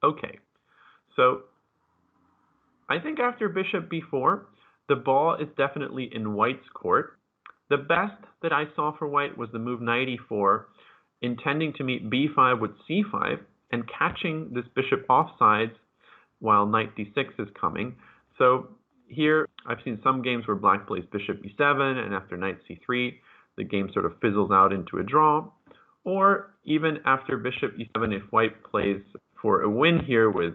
Okay, so I think after bishop b4, the ball is definitely in white's court. The best that I saw for white was the move knight e4, intending to meet b5 with c5 and catching this bishop offsides while knight d6 is coming. So here I've seen some games where black plays bishop e7 and after knight c3 the game sort of fizzles out into a draw, or even after bishop e7 if white plays for a win here with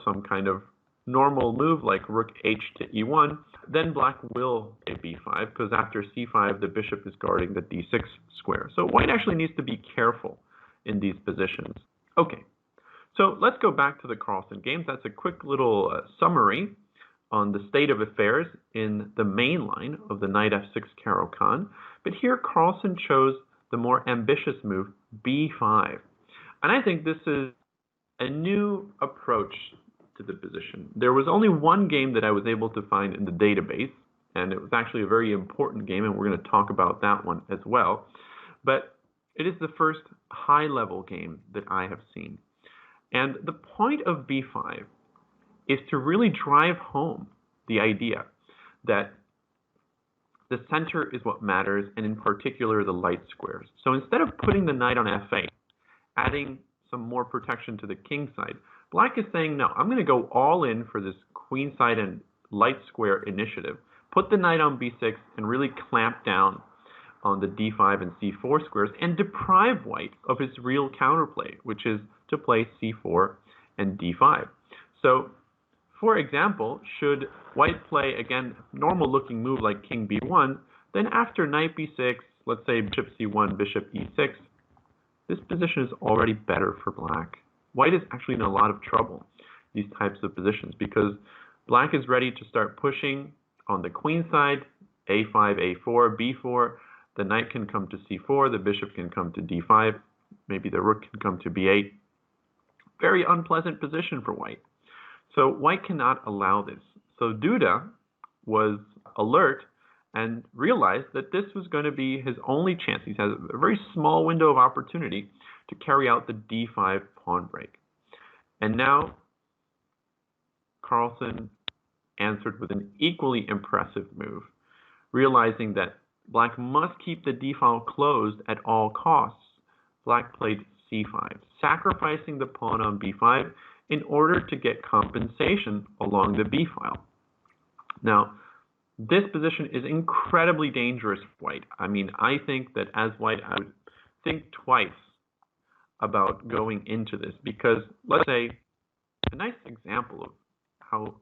some kind of normal move like rook h to e1, then black will play b5 because after c5 the bishop is guarding the d6 square. So white actually needs to be careful in these positions. Okay, so let's go back to the Carlsen games. That's a quick little summary on the state of affairs in the main line of the knight f6 Caro-Kann. But here Carlsen chose the more ambitious move b5. And I think this is a new approach to the position. There was only one game that I was able to find in the database, and it was actually a very important game, and we're going to talk about that one as well. But it is the first high-level game that I have seen. And the point of b5 is to really drive home the idea that the center is what matters, and in particular the light squares. So instead of putting the knight on f8, adding some more protection to the king side, black is saying, no, I'm going to go all in for this queen side and light square initiative, put the knight on b6 and really clamp down on the d5 and c4 squares and deprive white of his real counterplay, which is to play c4 and d5. So, for example, should white play, again, normal looking move like king b1, then after knight b6, let's say bishop c1, bishop e6, this position is already better for black. White is actually in a lot of trouble, these types of positions, because black is ready to start pushing on the queen side, a5, a4, b4, the knight can come to c4, the bishop can come to d5, maybe the rook can come to b8. Very unpleasant position for white. So white cannot allow this. So Duda was alert and realized that this was going to be his only chance. He has a very small window of opportunity to carry out the d5 pawn break. And now Carlsen answered with an equally impressive move, realizing that black must keep the d file closed at all costs. Black played c5, sacrificing the pawn on b5 in order to get compensation along the b file. Now, this position is incredibly dangerous for white. I mean, I think that as white, I would think twice about going into this, because let's say a nice example of how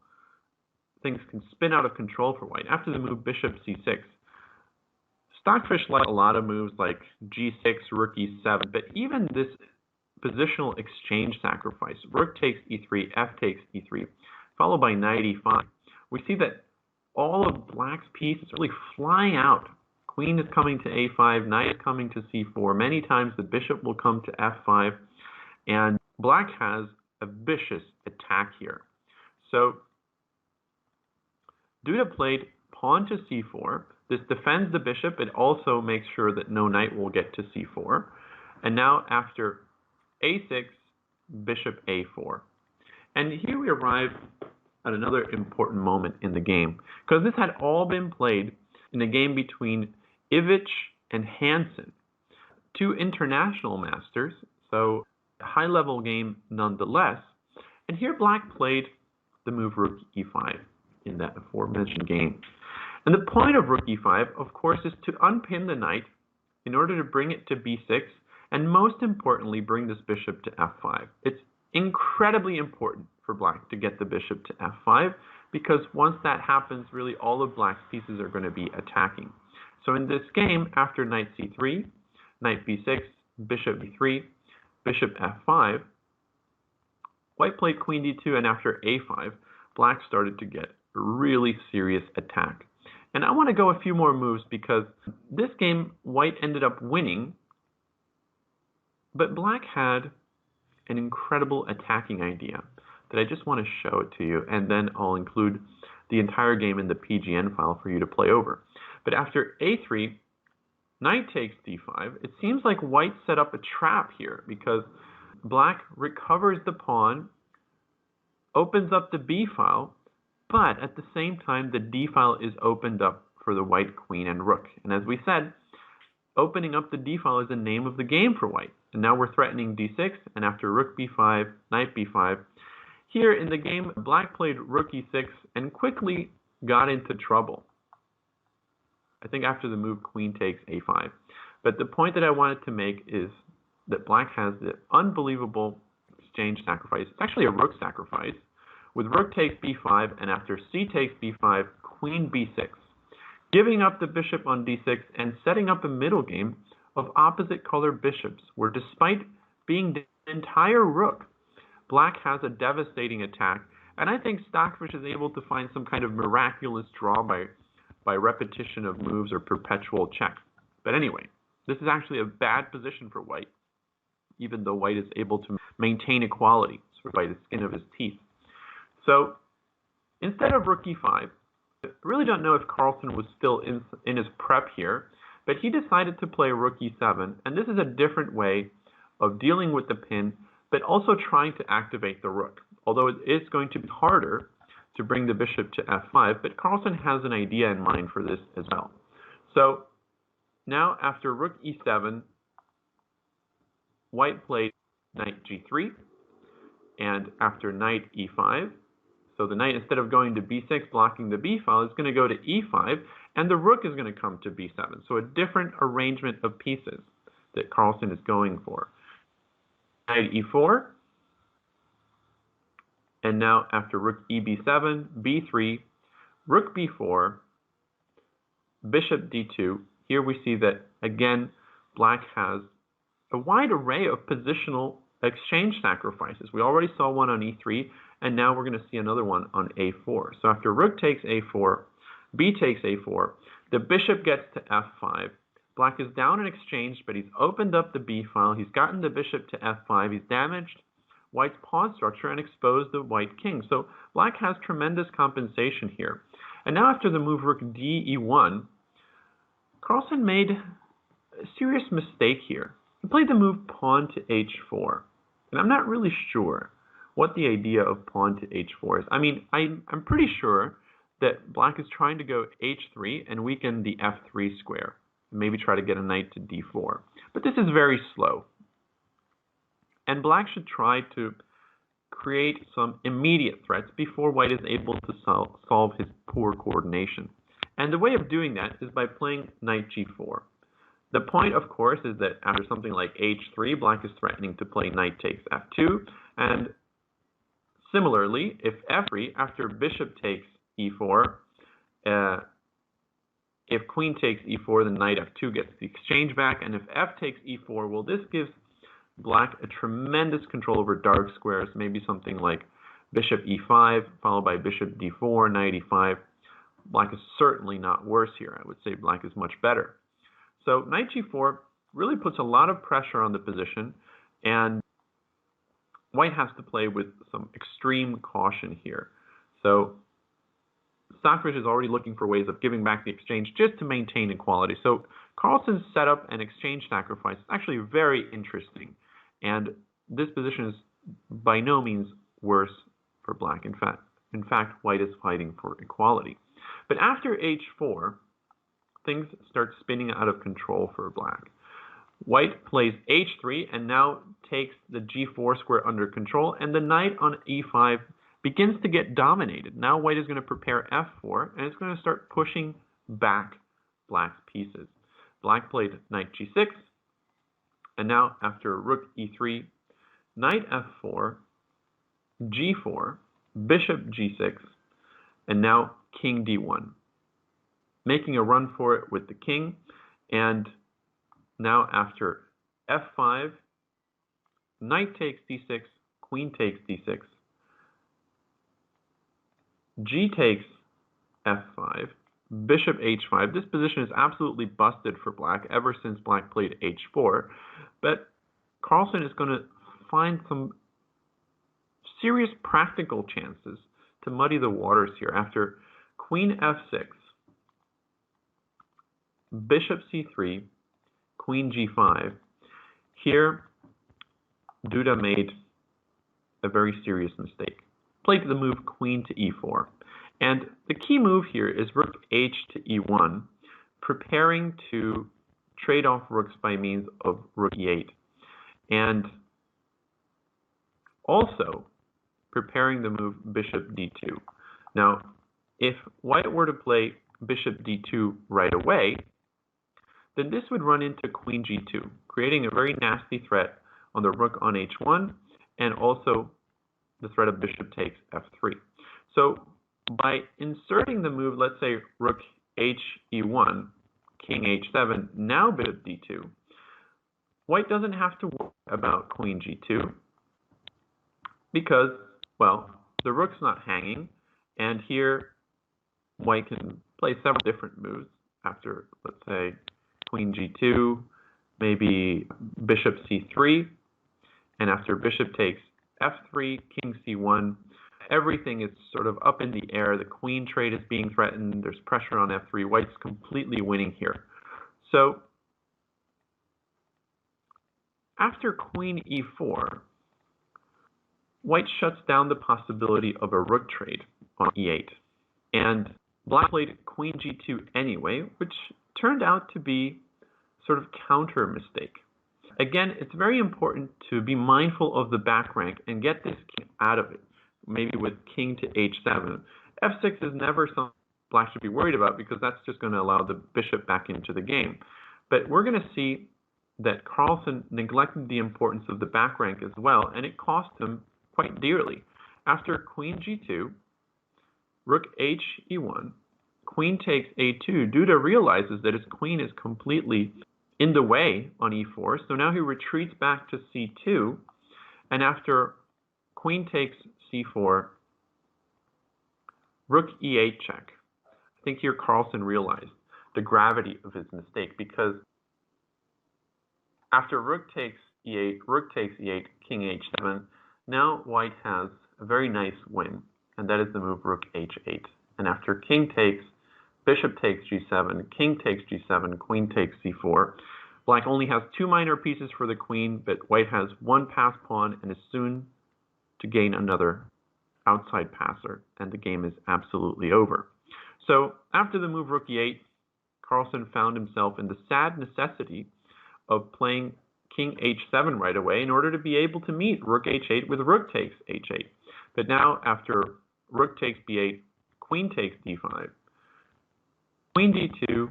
things can spin out of control for white. After the move bishop c6, Stockfish like a lot of moves like g6, rook e7, but even this positional exchange sacrifice, rook takes e3, f takes e3, followed by knight e5, we see that all of black's pieces are really flying out. Queen is coming to a5, knight is coming to c4. Many times the bishop will come to f5, and black has a vicious attack here. So Duda played pawn to c4. This defends the bishop. It also makes sure that no knight will get to c4. And now after a6, bishop a4. And here we arrive at another important moment in the game, because this had all been played in a game between Ivic and Hansen, two international masters, so a high-level game nonetheless. And here black played the move rook e5 in that aforementioned game. And the point of rook e5, of course, is to unpin the knight in order to bring it to b6, and most importantly, bring this bishop to f5. It's incredibly important for black to get the bishop to f5, because once that happens, really all of black's pieces are going to be attacking. So in this game, after knight c3, knight b6, bishop b3, bishop f5, white played queen d2, and after a5, black started to get a really serious attack. And I want to go a few more moves, because this game, white ended up winning, but black had an incredible attacking idea that I just want to show it to you, and then I'll include the entire game in the PGN file for you to play over. But after a3, knight takes d5, it seems like white set up a trap here, because Black recovers the pawn, opens up the b file, but at the same time the d file is opened up for the white queen and rook. And as we said, opening up the d file is the name of the game for white. And now we're threatening d6, and after rook b5, knight b5. Here in the game, Black played rook e6 and quickly got into trouble. I think after the move queen takes a5. But the point that I wanted to make is that Black has the unbelievable exchange sacrifice. It's actually a rook sacrifice, with rook takes b5, and after c takes b5, queen b6, giving up the bishop on d6 and setting up a middle game of opposite color bishops, where despite being the entire rook, Black has a devastating attack. And I think Stockfish is able to find some kind of miraculous draw by repetition of moves or perpetual check. But anyway, this is actually a bad position for white, even though white is able to maintain equality sort of by the skin of his teeth. So instead of rook e5, I really don't know if Carlsen was still in his prep here, but he decided to play rook e7, and this is a different way of dealing with the pin, but also trying to activate the rook. Although it is going to be harder to bring the bishop to f5, but Carlsen has an idea in mind for this as well. So now after rook e7, white played knight g3, and after knight e5, so the knight, instead of going to b6, blocking the b file, is going to go to e5, and the rook is going to come to b7. So a different arrangement of pieces that Carlsen is going for. Knight e4, and now after rook eb7, b3, rook b4, bishop d2. Here we see that, again, Black has a wide array of positional exchange sacrifices. We already saw one on e3, and now we're going to see another one on a4. So after rook takes a4, b takes a4, the bishop gets to f5. Black is down in exchange, but he's opened up the b file. He's gotten the bishop to f5. He's damaged white's pawn structure and exposed the white king. So Black has tremendous compensation here. And now after the move rook d e1, Carlsen made a serious mistake here. He played the move pawn to h4. And I'm not really sure what the idea of pawn to h4 is. I mean, I'm pretty sure that Black is trying to go h3 and weaken the f3 square. Maybe try to get a knight to d4. But this is very slow. And Black should try to create some immediate threats before white is able to solve his poor coordination. And the way of doing that is by playing knight g4. The point, of course, is that after something like h3, Black is threatening to play knight takes f2. And similarly, if f3, after bishop takes e4, if queen takes e4, then knight f2 gets the exchange back. And if f takes e4, well, this gives Black a tremendous control over dark squares, maybe something like bishop e5, followed by bishop d4, knight e5. Black is certainly not worse here. I would say Black is much better. So knight g4 really puts a lot of pressure on the position, and white has to play with some extreme caution here. So Stockfish is already looking for ways of giving back the exchange just to maintain equality. So Carlsen's setup and exchange sacrifice is actually very interesting. And this position is by no means worse for Black. In fact, white is fighting for equality. But after h4, things start spinning out of control for Black. White plays h3 and now takes the g4 square under control, and the knight on e5 begins to get dominated. Now white is going to prepare f4, and it's going to start pushing back Black's pieces. Black played knight g6, and now after rook e3, knight f4, g4, bishop g6, and now king d1. Making a run for it with the king, and now after f5, knight takes d6, queen takes d6, g takes f5, bishop h5. This position is absolutely busted for Black ever since Black played h4, but Carlsen is going to find some serious practical chances to muddy the waters here. After queen f6, bishop c3, queen g5. Here, Duda made a very serious mistake. Played the move queen to e4. And the key move here is rook h to e1, preparing to trade off rooks by means of rook e8. And also preparing the move bishop d2. Now, if white were to play bishop d2 right away, then this would run into queen g2, creating a very nasty threat on the rook on h1, and also the threat of bishop takes f3. So by inserting the move, let's say rook h e1, king h7, now bishop d2, white doesn't have to worry about queen g2 because, well, the rook's not hanging, and here white can play several different moves after, let's say, queen g2, maybe bishop c3, and after bishop takes f3, king c1, everything is sort of up in the air. The queen trade is being threatened. There's pressure on f3. White's completely winning here. So after queen e4, white shuts down the possibility of a rook trade on e8. And black played queen g2 anyway, which turned out to be sort of counter mistake. Again, it's very important to be mindful of the back rank and get this king out of it, maybe with king to h7. f6 is never something black should be worried about because that's just going to allow the bishop back into the game. But we're going to see that Carlsen neglected the importance of the back rank as well, and it cost him quite dearly. After queen g2, rook h e1, queen takes a2, Duda realizes that his queen is completely in the way on e4, so now he retreats back to c2, and after queen takes c4, rook e8 check. I think here Carlsen realized the gravity of his mistake, because after rook takes e8, king h7, now white has a very nice win, and that is the move rook h8. And after king takes, bishop takes g7, king takes g7, queen takes c4. Black only has two minor pieces for the queen, but white has one pass pawn and is soon to gain another outside passer, and the game is absolutely over. So after the move rook e8, Carlsen found himself in the sad necessity of playing king h7 right away in order to be able to meet rook h8 with rook takes h8. But now after rook takes b8, queen takes d5, queen d2,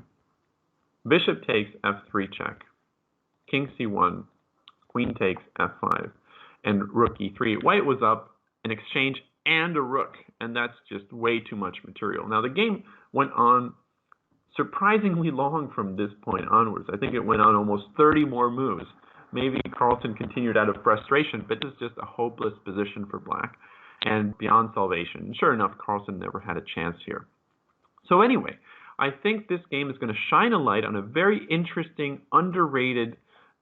bishop takes f3 check, king c1, queen takes f5, and rook e3. White was up an exchange and a rook, and that's just way too much material. Now the game went on surprisingly long from this point onwards. I think it went on almost 30 more moves. Maybe Carlsen continued out of frustration, but this is just a hopeless position for black and beyond salvation. And sure enough, Carlsen never had a chance here. So anyway, I think this game is going to shine a light on a very interesting, underrated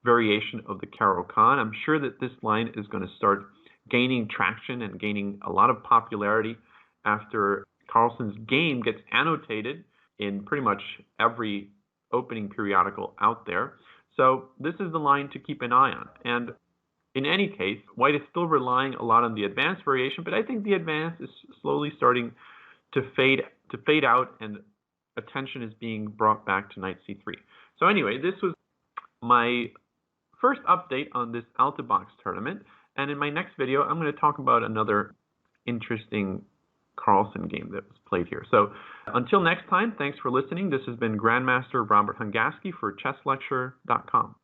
variation of the Caro-Kann. I'm sure that this line is going to start gaining traction and gaining a lot of popularity after Carlsen's game gets annotated in pretty much every opening periodical out there. So this is the line to keep an eye on. And in any case, white is still relying a lot on the advanced variation, but I think the advanced is slowly starting to fade out, and attention is being brought back to knight c3. So anyway, this was my first update on this Altibox tournament, and in my next video, I'm going to talk about another interesting Carlsen game that was played here. So until next time, thanks for listening. This has been Grandmaster Robert Hungaski for ChessLecture.com.